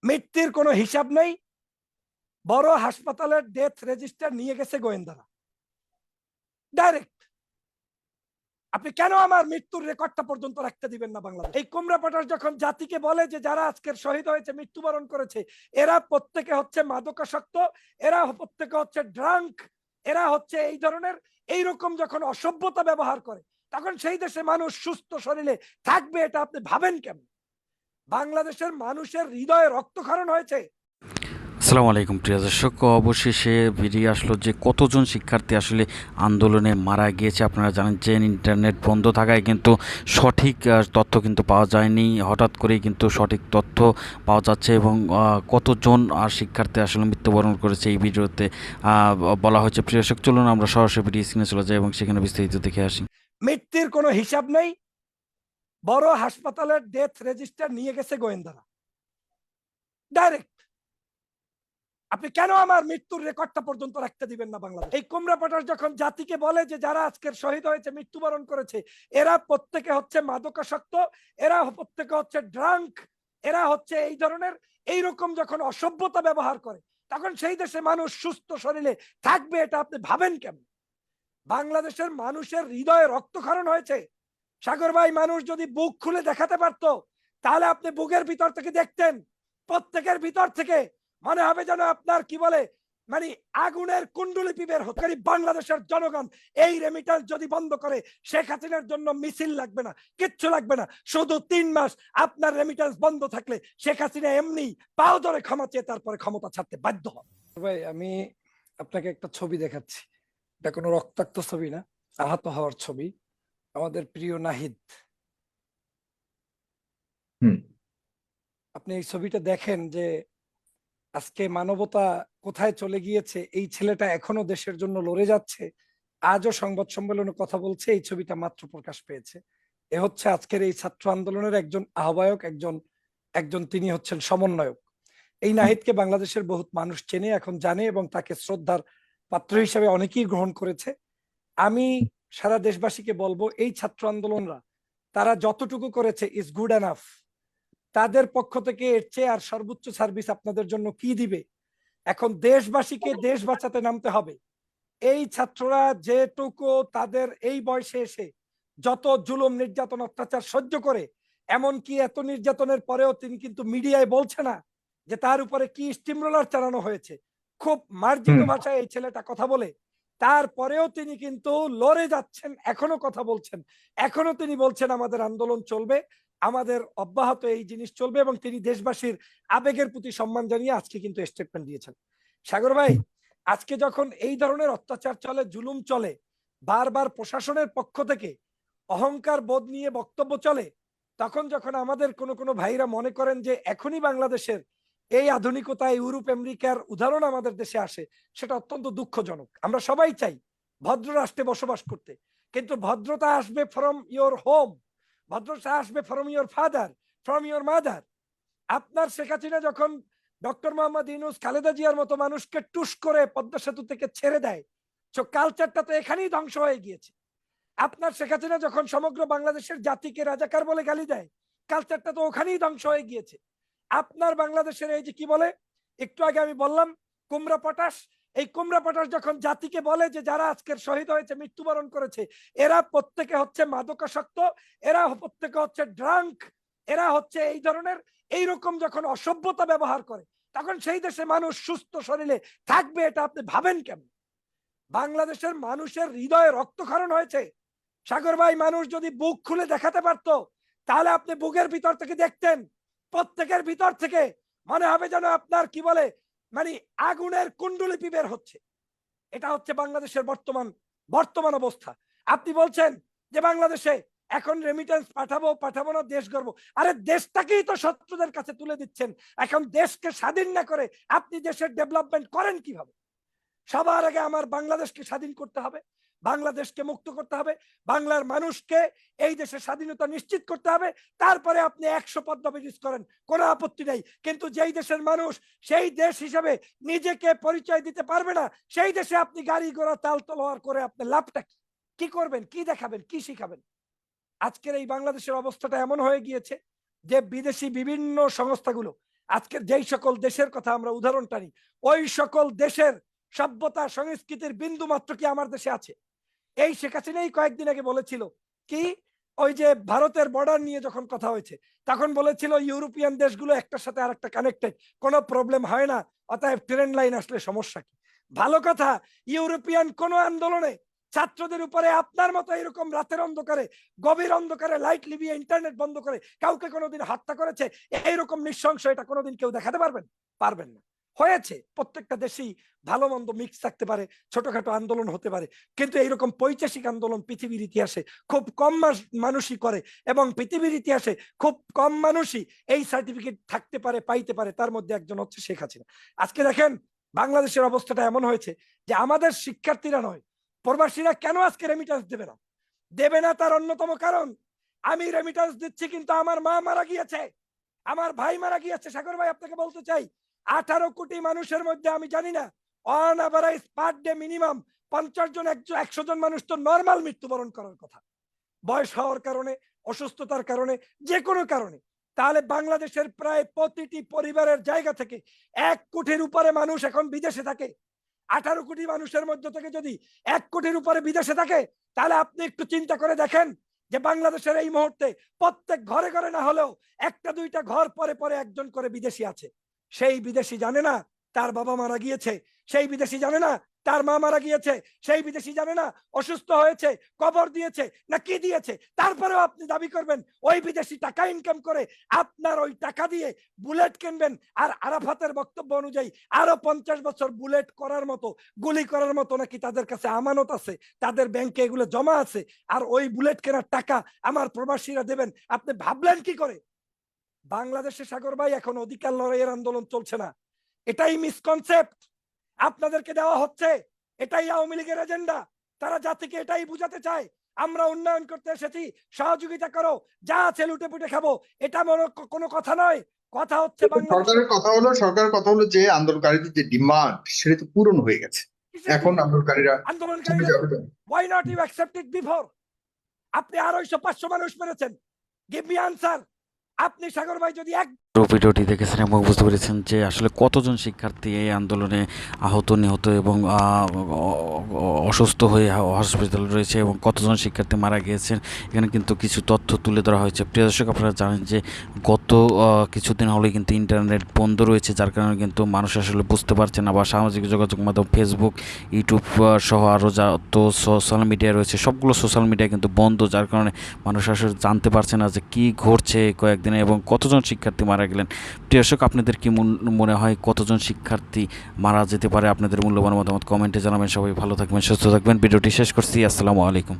মৃত্যুর কোনো হিসাব নেই। বড় হাসপাতালের ডেথ রেজিস্টার নিয়ে গেছে গোয়েন্দারা ডাইরেক্ট। আপনি কেন আমার মৃত্যুর রেকর্ডটা পর্যন্ত রাখতে দিবেন না বাংলাদেশ? এই কুমড়া পটাশ যখন জাতিকে বলে যে যারা আজকের শহীদ হয়েছে, মৃত্যুবরণ করেছে, এরা প্রত্যেকে হচ্ছে মাদকাসক্ত, এরা প্রত্যেকে হচ্ছে ড্রাঙ্ক, এরা হচ্ছে এই ধরনের এইরকম যখন অসভ্যতা ব্যবহার করে, তখন সেই দেশে মানুষ সুস্থ শরীরে থাকবে এটা আপনি ভাবেন কেন? বাংলাদেশের মানুষের হৃদয়ে রক্তক্ষরণ হয়েছে। আসসালামু আলাইকুম প্রিয় দর্শক, অবশেষে বেরিয়ে আসলো যে কতজন শিক্ষার্থী আসলে আন্দোলনে মারা গিয়েছে। আপনারা জানেন যে ইন্টারনেট বন্ধ থাকায় কিন্তু সঠিক তথ্য কিন্তু পাওয়া যায়নি, হঠাৎ করেই কিন্তু সঠিক তথ্য পাওয়া যাচ্ছে এবং কতজন শিক্ষার্থী আসলে মৃত্যুবরণ করেছে এই ভিডিওতে বলা হয়েছে। প্রিয় দর্শক, চলুন আমরা সরাসরি ভিডিও স্ক্রিনে চলে যাই এবং সেখানে বিস্তারিত দেখে আসি। মৃত্যুর কোনো হিসাব নেই। বড় হাসপাতালের ডেথ রেজিস্টার নিয়ে গেছে গোয়েন্দারা ডাইরেক্ট। আপনি কেন আমার মৃত্যুর রেকর্ডটা পর্যন্ত রাখতে দিবেন না বাংলাদেশ? এই কুমড়া পটাশ যখন জাতিকে বলে যে যারা আজকের শহীদ হয়েছে, মৃত্যুবরণ করেছে, এরা প্রত্যেকে হচ্ছে মাদকাসক্ত, এরা প্রত্যেকে হচ্ছে ড্রাঙ্ক, এরা হচ্ছে এই ধরনের এইরকম যখন অসভ্যতা ব্যবহার করে, তখন সেই দেশে মানুষ সুস্থ শরীরে থাকবে এটা আপনি ভাবেন কেন? বাংলাদেশের মানুষের হৃদয়ে রক্তক্ষরণ হয়েছে। সাগর ভাই, মানুষ যদি বুক খুলে দেখাতে পারতো, তাহলে আপনি বুকের ভিতর থেকে দেখতেন, প্রত্যেকের ভিতর থেকে মনে হবে যেন আপনার কি বলে মানে আগুনের কুণ্ডুলিপি বের হতে। বাংলাদেশের জনগণ এই রেমিটেন্স যদি বন্ধ করে, শেখ হাসিনার জন্য মিছিল লাগবে না, কিচ্ছু লাগবে না। শুধু 3 মাস আপনার রেমিটেন্স বন্ধ থাকলে শেখ হাসিনা এমনি পাও ধরে ক্ষমা চেয়ে তারপরে ক্ষমতা ছাড়তে বাধ্য হন। ভাই, আমি আপনাকে একটা ছবি দেখাচ্ছি। এটা কোনো রক্তাক্ত ছবি না, আহত হওয়ার ছবি। আমাদের প্রিয় নাহিদ, আপনি এই ছবিটা দেখেন যে আজকে মানবতা কোথায় চলে গিয়েছে। এই ছেলেটা এখনো দেশের জন্য লড়ে যাচ্ছে, আজও সংবাদ সম্মেলনে কথা বলছে। এই ছবিটা মাত্র প্রকাশ পেয়েছে। এ হচ্ছে আজকের এই ছাত্র আন্দোলনের একজন আহ্বায়ক, একজন একজন তিনি হচ্ছেন সমন্বয়ক। এই নাহিদকে বাংলাদেশের বহুত মানুষ চেনে, এখন জানে এবং তাকে শ্রদ্ধার পাত্র হিসেবে অনেকেই গ্রহণ করেছে। আমি সারা দেশবাসীকে বলবো, এই ছাত্র আন্দোলনরা তারা যতটুকু করেছে ইজ গুড এনাফ। তাদের পক্ষ থেকে এর চেয়ে আর সর্বোচ্চ সার্ভিস আপনাদের জন্য কি দিবে? এখন দেশবাসীকে দেশ বাঁচাতে নামতে হবে। এই ছাত্ররা যেটুকু তাদের এই বয়সে এসে যত জুলুম নির্যাতন অত্যাচার সহ্য করে, এমনকি এত নির্যাতনের পরেও তিনি কিন্তু মিডিয়ায় বলছে না যে তার উপরে কি স্টিমরোলার চালানো হয়েছে। খুব মার্জিত ভাষায় এই ছেলেটা কথা বলে, তারপরেও তিনি কিন্তু লড়ে যাচ্ছেন, এখনো কথা বলছেন, এখনো তিনি বলছেন আমাদের আন্দোলন চলবে, আমাদের অব্যাহত এই জিনিস চলবে, এবং তিনি দেশবাসীর আবেগের প্রতি সম্মান জানিয়ে আজকে কিন্তু স্টেটমেন্ট দিয়েছেন। সাগর ভাই, আজকে যখন এই ধরনের অত্যাচার চলে, জুলুম চলে, বারবার প্রশাসনের পক্ষ থেকে অহংকার বোধ নিয়ে বক্তব্য চলে, তখন যখন আমাদের কোনো ভাইরা মনে করেন যে এখনই বাংলাদেশের এই আধুনিকতা, ইউরোপ আমেরিকার উদাহরণ আমাদের দেশে আসে, সেটা অত্যন্ত দুঃখজনক। আমরা সবাই চাই ভদ্র রাষ্ট্রে বসবাস করতে, কিন্তু ভদ্রতা আসবে ফ্রম ইয়োর হোম, ভদ্রতা আসবে from your father, from your mother. আপনার শেখ হাসিনা যখন ডক্টর মোহাম্মদ ইউনূস, খালেদা জিয়ার মতো মানুষকে টুস করে পদ্মা সেতু থেকে ছেড়ে দেয়, কালচারটা তো এখানেই ধ্বংস হয়ে গিয়েছে। আপনার শেখ হাসিনা যখন সমগ্র বাংলাদেশের জাতিকে রাজাকার বলে গালি দেয়, কালচারটা তো ওখানেই ধ্বংস হয়ে গিয়েছে। আপনার বাংলাদেশের এই যে কি বলে, একটু আগে আমি বললাম কুমড়া পটাশ, এই কুমড়া পটাশ যখন জাতিকে বলে যে যারা আজকের শহীদ হয়েছে, মৃত্যুবরণ করেছে, এরা প্রত্যেকে হচ্ছে মাদকাসক্ত, এরা প্রত্যেকে হচ্ছে ড্রাঙ্ক, এরা হচ্ছে এই ধরনের এইরকম যখন অসভ্যতা ব্যবহার করে, তখন সেই দেশে মানুষ সুস্থ শরীরে থাকবে এটা আপনি ভাবেন কেন? বাংলাদেশের মানুষের হৃদয়ে রক্তক্ষরণ হয়েছে। সাগর ভাই, মানুষ যদি বুক খুলে দেখাতে পারতো, তাহলে আপনি বুকের ভিতর থেকে দেখতেন, প্রত্যেকের ভিতর থেকে মনে হবে যেন আপনার কি বলে মানে আগুনের কুণ্ডুলিপি বের হচ্ছে। এটা হচ্ছে বাংলাদেশের বর্তমান অবস্থা। আপনি বলছেন যে বাংলাদেশে এখন রেমিটেন্স পাঠাবো না, দেশ গর্ব। আরে দেশটাকেই তো শত্রুদের কাছে তুলে দিচ্ছেন। এখন দেশকে স্বাধীন না করে আপনি দেশের ডেভেলপমেন্ট করেন কিভাবে? সবার আগে আমার বাংলাদেশকে স্বাধীন করতে হবে, বাংলাদেশকে মুক্ত করতে হবে, বাংলার মানুষকে এই দেশের স্বাধীনতা নিশ্চিত করতে হবে। তারপরে আপনি 100 পদ্মা ব্রিজ করেন, কোনো আপত্তি নাই। কিন্তু যেই দেশের মানুষ সেই দেশ হিসেবে নিজেকে পরিচয় দিতে পারবে না, সেই দেশে আপনি গাড়ি ঘোড়া তাল তলোয়ার করে আপনি লাভটা কি করবেন? কি দেখাবেন? কি শিখাবেন? আজকের এই বাংলাদেশের অবস্থাটা এমন হয়ে গিয়েছে যে বিদেশি বিভিন্ন সংস্থাগুলো আজকের যেই সকল দেশের কথা আমরা উদাহরণ টানি, ওই সকল দেশের সভ্যতা সংস্কৃতির বিন্দু মাত্র কি আমার দেশে আছে? এই শেখ হাসিনাই কয়েকদিন আগে বলেছিল কি, ওই যে ভারতের বর্ডার নিয়ে যখন কথা হয়েছে তখন বলেছিল ইউরোপিয়ান দেশগুলো একটার সাথে আর একটা কানেক্টেড, কোনো প্রবলেম হয় না, অতএব ট্রেন লাইন আসলে সমস্যা কি? ভালো কথা, ইউরোপিয়ান কোন আন্দোলনে ছাত্রদের উপরে আপনার মতো এরকম রাতের অন্ধকারে, গভীর অন্ধকারে লাইট লিভিয়ে ইন্টারনেট বন্ধ করে কাউকে কোনোদিন হত্যা করেছে? এইরকম নৃশংস এটা কোনোদিন কেউ দেখাতে পারবেন? পারবেন না। হয়েছে, প্রত্যেকটা দেশেই ভালো মন্দ মিক্স থাকতে পারে, ছোটখাটো আন্দোলন হতে পারে, কিন্তু এইরকম পৈশাচিক আন্দোলন পৃথিবীর ইতিহাসে খুব কম মানুষই করে, এবং পৃথিবীর ইতিহাসে খুব কম মানুষই এই সার্টিফিকেট থাকতে পারে, পাইতে পারে। তার মধ্যে একজন হচ্ছে শেখ হাসিনা। আজকে দেখেন বাংলাদেশের অবস্থাটা এমন হয়েছে যে আমাদের শিক্ষার্থীরা নয়, প্রবাসীরা কেন আজকে রেমিটেন্স দেবে না? দেবে না তার অন্যতম কারণ, আমি রেমিটেন্স দিচ্ছি কিন্তু আমার মা মারা গিয়েছে, আমার ভাই মারা গিয়েছে। সাগর ভাই, আপনাকে বলতে চাই, 18 কোটি মানুষের মধ্যে আমি জানি না on average per day minimum 50 জন 100 জন মানুষ তো নর্মাল মৃত্যুবরণ করার কথা, বয়স হওয়ার কারণে, অসুস্থতার কারণে, যে কোনো কারণে। তাহলে বাংলাদেশের প্রায় প্রতিটি পরিবারের জায়গা থেকে 1 কোটির উপরে মানুষ এখন বিদেশে থাকে। 18 কোটি মানুষের মধ্যে থেকে যদি 1 কোটির উপরে বিদেশে থাকে, তাহলে আপনি একটু চিন্তা করে দেখেন যে বাংলাদেশের এই মুহূর্তে প্রত্যেক ঘরে ঘরে না হলেও একটা দুইটা ঘর পরে পরে একজন করে বিদেশি আছে। সেই বিদেশি জানে না তার বাবা মারা গিয়েছে, সেই বিদেশি জানে না তার মা মারা গিয়েছে, সেই বিদেশি জানে না অসুস্থ হয়েছে, কবর দিয়েছে না কি দিয়েছে। তারপরেও আপনি দাবি করবেন ওই বিদেশি টাকা ইনকাম করে আপনার ওই টাকা দিয়ে বুলেট কিনবেন, আর আরাফাতের বক্তব্য অনুযায়ী আরো 50 বছর বুলেট করার মতো, গুলি করার মতো নাকি তাদের কাছে আমানত আছে, তাদের ব্যাংকে এগুলো জমা আছে, আর ওই বুলেট কেনার টাকা আমার প্রবাসীরা দেবেন। আপনি ভাবলেন কি করে? বাংলাদেশে সাগর ভাই এখন অধিকার লড়াইয়ের আন্দোলন চলছে না, এটাই মিসকনসেপ্ট আপনাদেরকে দেওয়া হচ্ছে, এটাই আওয়ামী লীগের এজেন্ডা। তারা জাতিকে এটাই বুঝাতে চায় আমরা উন্নয়ন করতে এসেছি, সহযোগিতা করো, যা আছে লুটে পুটে খাবো। এটা কোনো কথা নয়, কথা হচ্ছে সরকারের কথা হলো যে আন্দোলনকারীদের যে ডিমান্ড সেটা তো পূরণ হয়ে গেছে, এখন আন্দোলনকারীরা চলে যাবে। why not you accept it before? আপনি 250-500 মানুষ মেরেছেন, গিভ মি আনসার। আপনি সাগর ভাই যদি এক ভিডিওটি দেখেছেন এবং বুঝতে পেরেছেন যে আসলে কতজন শিক্ষার্থী এই আন্দোলনে আহত, নিহত এবং অসুস্থ হয়ে হসপিটালে রয়েছে এবং কতজন শিক্ষার্থী মারা গিয়েছেন, এখানে কিন্তু কিছু তথ্য তুলে ধরা হয়েছে। প্রিয় দর্শক, আপনারা জানেন যে গত কিছুদিন হলে কিন্তু ইন্টারনেট বন্ধ রয়েছে, যার কারণে কিন্তু মানুষ আসলে বুঝতে পারছে না, বা সামাজিক যোগাযোগ মাধ্যম ফেসবুক, ইউটিউব সহ আরও যত সোশ্যাল মিডিয়া রয়েছে সবগুলো সোশ্যাল মিডিয়া কিন্তু বন্ধ, যার কারণে মানুষ আসলে জানতে পারছে না যে কী ঘটছে কয়েকদিনে এবং কতজন শিক্ষার্থী মারা গেলেন। প্রিয় দর্শক, আপনাদের কি মনে হয় কতজন শিক্ষার্থী মারা যেতে পারে? আপনাদের মূল্যবান মতামত কমেন্টে জানাবেন। সবাই ভালো থাকবেন, সুস্থ থাকবেন। ভিডিওটি শেষ করছি। আসসালামু আলাইকুম।